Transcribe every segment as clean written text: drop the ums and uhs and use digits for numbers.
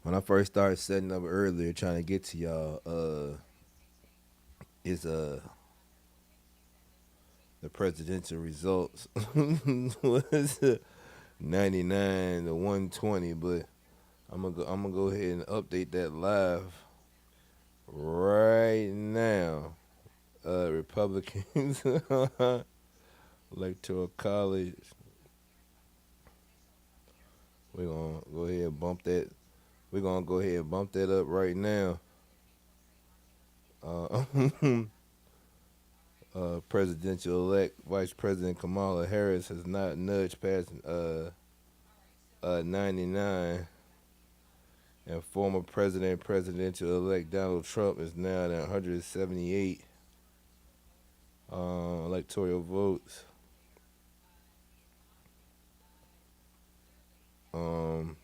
when I first started setting up earlier, trying to get to y'all, is the presidential results was 99 to 120, but I'm gonna go ahead and update that live right now. Republicans electoral college. We're gonna go ahead and bump that. We're gonna go ahead and bump that up right now. Uh, presidential elect Vice President Kamala Harris has not nudged past 99, and former presidential elect Donald Trump is now at 178 electoral votes. Um,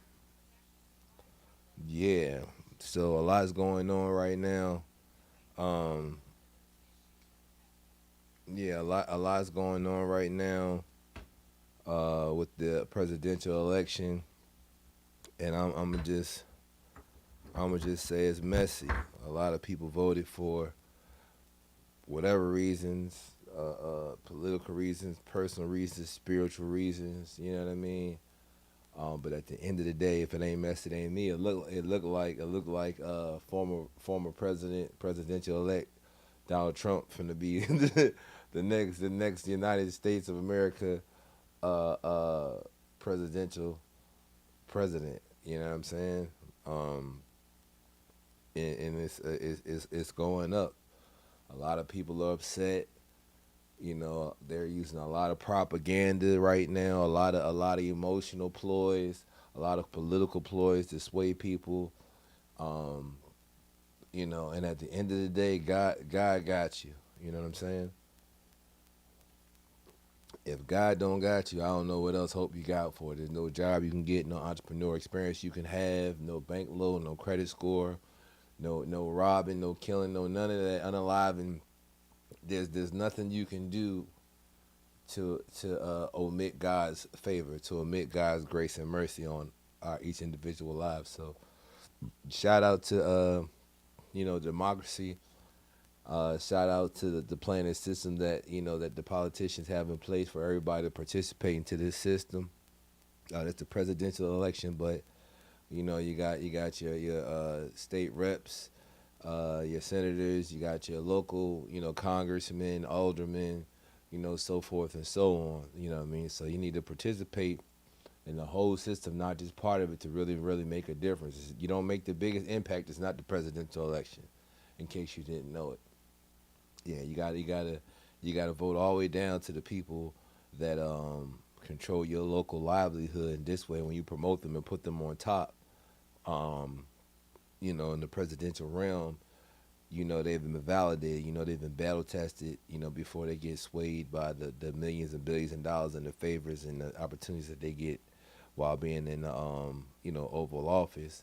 yeah, so a lot's going on right now. Um, yeah, a lot's going on right now with the presidential election, and I'm gonna just say it's messy. A lot of people voted for whatever reasons, political reasons, personal reasons, spiritual reasons. You know what I mean? But at the end of the day, if it ain't messy, it ain't me. It looked like former presidential elect Donald Trump finna be the next United States of America uh, uh, presidential president. You know what I'm saying? Um, and it's going up. A lot of people are upset. You know, they're using a lot of propaganda right now, a lot of emotional ploys, a lot of political ploys to sway people. Um, and at the end of the day, God got you. You know what I'm saying? If God don't got you, I don't know what else hope you got for it. There's no job you can get, no entrepreneur experience you can have, no bank loan, no credit score, no robbing, no killing, no none of that unaliving. There's nothing you can do to omit God's favor, to omit God's grace and mercy on our each individual lives. So shout out to democracy. Shout out to the planning system that that the politicians have in place for everybody to participate into this system. That's the presidential election, but you got your state reps, your senators, you got your local congressmen, aldermen, so forth and so on. You know what I mean? So you need to participate in the whole system, not just part of it, to really really make a difference. You don't make the biggest impact. It's not the presidential election. In case you didn't know it, yeah, you gotta vote all the way down to the people that control your local livelihood. And this way, when you promote them and put them on top, um, in the presidential realm, they've been validated. They've been battle tested. Before they get swayed by the millions and billions of dollars and the favors and the opportunities that they get while being in the Oval Office.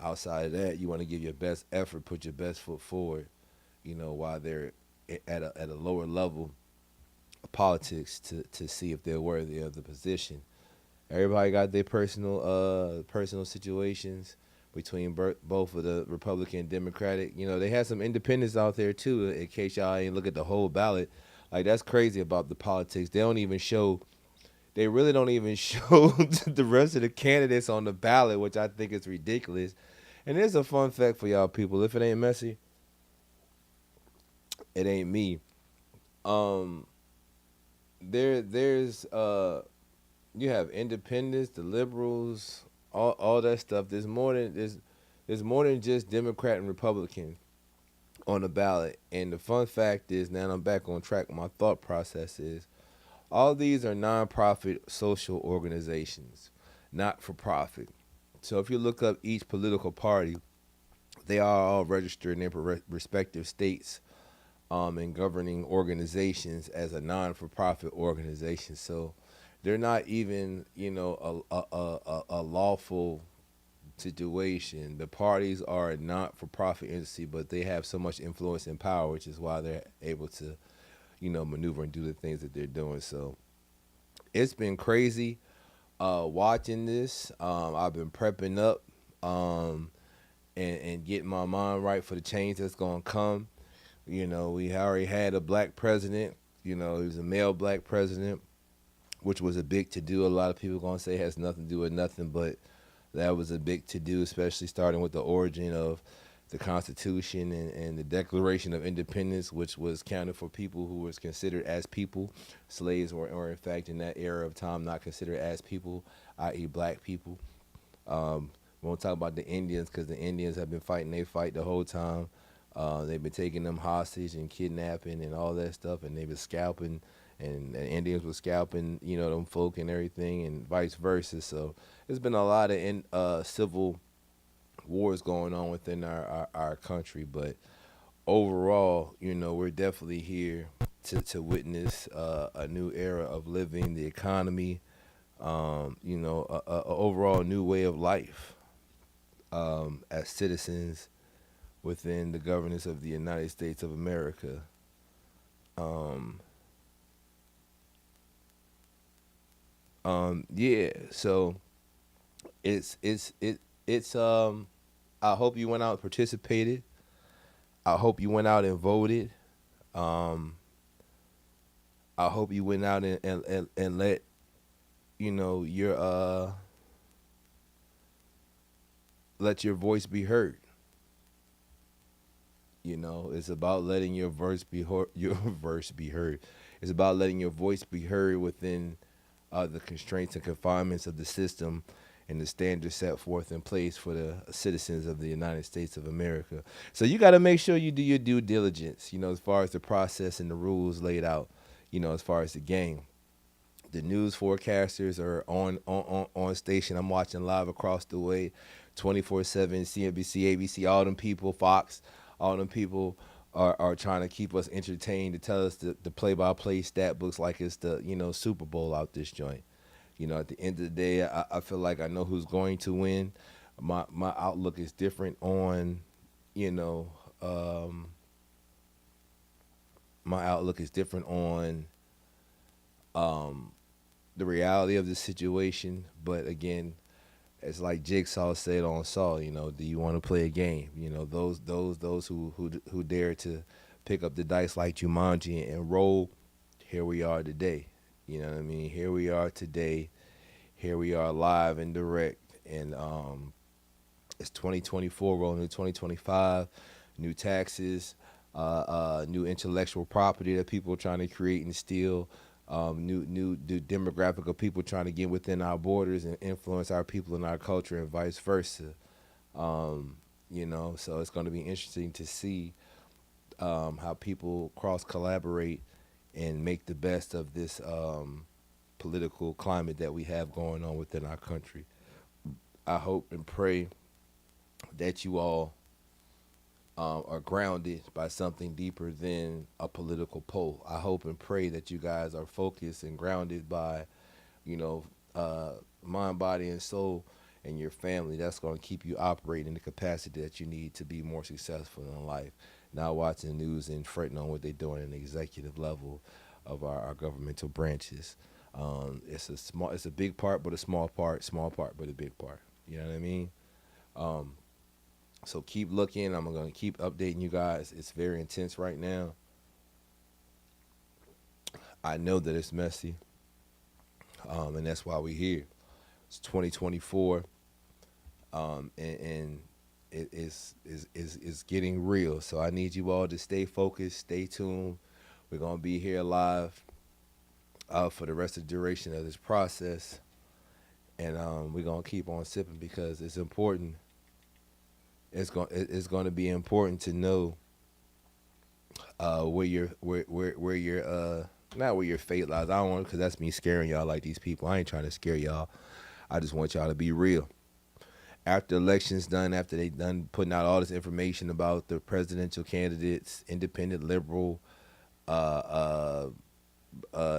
Outside of that, you want to give your best effort, put your best foot forward. While they're at a lower level of politics to see if they're worthy of the position. Everybody got their personal situations between both of the Republican and Democratic. They had some independents out there too. In case y'all ain't look at the whole ballot, like that's crazy about the politics. They don't even show. They really don't even show the rest of the candidates on the ballot, which I think is ridiculous. And here's a fun fact for y'all people: if it ain't messy, it ain't me. Um, there's you have independents, the liberals, all that stuff. There's more than just Democrat and Republican on the ballot. And the fun fact is, now I'm back on track. My thought process is all these are nonprofit social organizations, not for profit. So if you look up each political party, they are all registered in their respective states and governing organizations as a non-for-profit organization. So they're not even, a lawful situation. The parties are a not-for-profit entity, but they have so much influence and power, which is why they're able to, maneuver and do the things that they're doing. So it's been crazy watching this. I've been prepping up. and getting my mind right for the change that's gonna come. You know, we already had a black president. You know, he was a male black president, which was a big to do. A lot of people gonna say it has nothing to do with nothing, but that was a big to do, especially starting with the origin of the Constitution and the Declaration of Independence, which was counted for people who was considered as people. Slaves were in fact in that era of time not considered as people, i.e., black people. We won't talk about the Indians because the Indians have been fighting their fight the whole time. They've been taking them hostage and kidnapping and all that stuff, and they've been scalping, and the Indians were scalping, you know, them folk and everything, and vice versa. So there's been a lot of civil wars going on within our country, but overall, you know, we're definitely here to witness a new era of living, the economy, you know, a overall new way of life as citizens within the governance of the United States of America. Um, yeah, so it's I hope you went out and participated. I hope you went out and voted. Um, I hope you went out and let you know let your voice be heard. You know, it's about letting your verse be your verse be heard. It's about letting your voice be heard within the constraints and confinements of the system and the standards set forth in place for the citizens of the United States of America. So you got to make sure you do your due diligence, you know, as far as the process and the rules laid out, you know, as far as the game. The news forecasters are on station. I'm watching live across the way, 24/7, CNBC, ABC, all them people, Fox, all them people are trying to keep us entertained to tell us the play-by-play stat books like it's the, you know, Super Bowl out this joint. You know, at the end of the day, I feel like I know who's going to win. My outlook is different on, you know, my outlook is different on um, the reality of the situation. But again, it's like Jigsaw said on Saw. You know, do you want to play a game? You know, those who dare to pick up the dice like Jumanji and roll. Here we are today. You know what I mean? Here we are today. Here we are live and direct. And it's 2024 rolling into 2025. New taxes, new intellectual property that people are trying to create and steal. New demographic of people trying to get within our borders and influence our people and our culture and vice versa. You know, so it's going to be interesting to see how people cross collaborate and make the best of this political climate that we have going on within our country. I hope and pray that you all are grounded by something deeper than a political poll. I hope and pray that you guys are focused and grounded by, you know, mind, body, and soul, and your family. That's going to keep you operating in the capacity that you need to be more successful in life. Not watching the news and fretting on what they're doing in the executive level of our governmental branches. It's a big part, but a small part, but a big part. You know what I mean? Um, so keep looking. I'm gonna keep updating you guys. It's very intense right now. I know that it's messy, and that's why we're here. It's 2024, and it's getting real. So I need you all to stay focused, stay tuned. We're gonna be here live for the rest of the duration of this process, and we're gonna keep on sipping because it's important. It's going to be important to know where your not where your fate lies. I don't want because that's me scaring y'all like these people. I ain't trying to scare y'all. I just want y'all to be real. After elections done, after they done putting out all this information about the presidential candidates, independent, liberal, uh,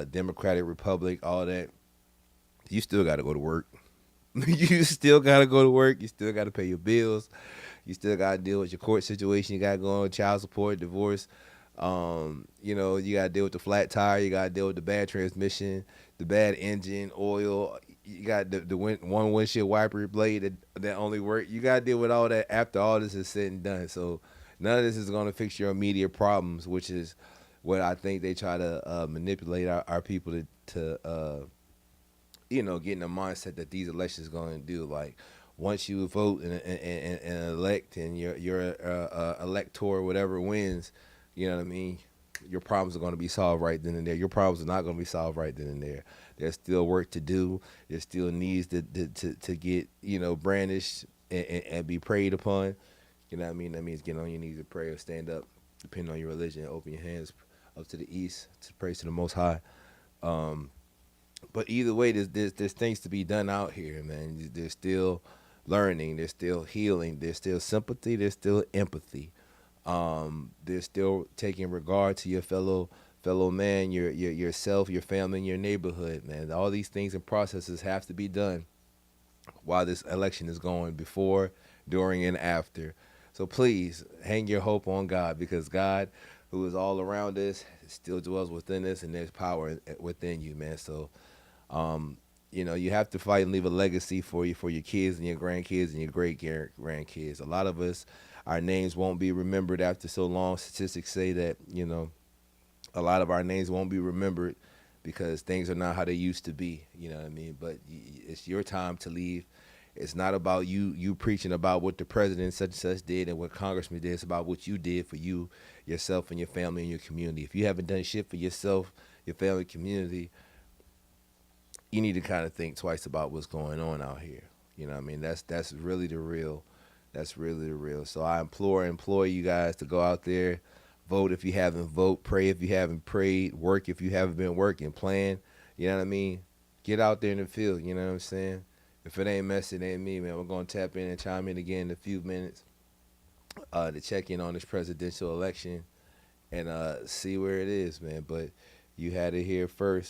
Democratic, Republic, all that, you still got to go to work. You still got to go to work. You still got to pay your bills. You still got to deal with your court situation. You got to go on child support, divorce. You know, you got to deal with the flat tire. You got to deal with the bad transmission, the bad engine, oil. you got one windshield wiper blade that only work. You got to deal with all that after all this is said and done. So none of this is going to fix your immediate problems, which is what I think they try to manipulate our people to get in the mindset that these elections going to do. Like once you vote and elect and your elector whatever wins, you know what I mean. Your problems are going to be solved right then and there. Your problems are not going to be solved right then and there. There's still work to do. There's still needs to get brandished and be prayed upon. You know what I mean? That means get on your knees and pray or stand up, depending on your religion. Open your hands up to the east to praise to the Most High. Um, but either way, there's things to be done out here, man. There's still learning. There's still healing. There's still sympathy. There's still empathy. There's still taking regard to your fellow man, yourself, your family, and your neighborhood, man. All these things and processes have to be done while this election is going, before, during, and after. So please hang your hope on God, because God, who is all around us, still dwells within us, and there's power within you, man. So you have to fight and leave a legacy for your kids and your grandkids and your great grandkids. A lot of us, our names won't be remembered after so long. Statistics say that a lot of our names won't be remembered because things are not how they used to be. You know what I mean? But it's your time to leave. It's not about you preaching about what the president such and such did and what congressman did. It's about what you did for you, yourself, and your family and your community. If you haven't done shit for yourself, your family, community, you need to kind of think twice about what's going on out here. You know what I mean? That's really the real. That's really the real. So I implore you guys to go out there, vote if you haven't vote, pray if you haven't prayed, work if you haven't been working, plan. You know what I mean? Get out there in the field. You know what I'm saying? If it ain't Messi, it ain't me, man. We're gonna tap in and chime in again in a few minutes to check in on this presidential election and see where it is, man. But you had it here first.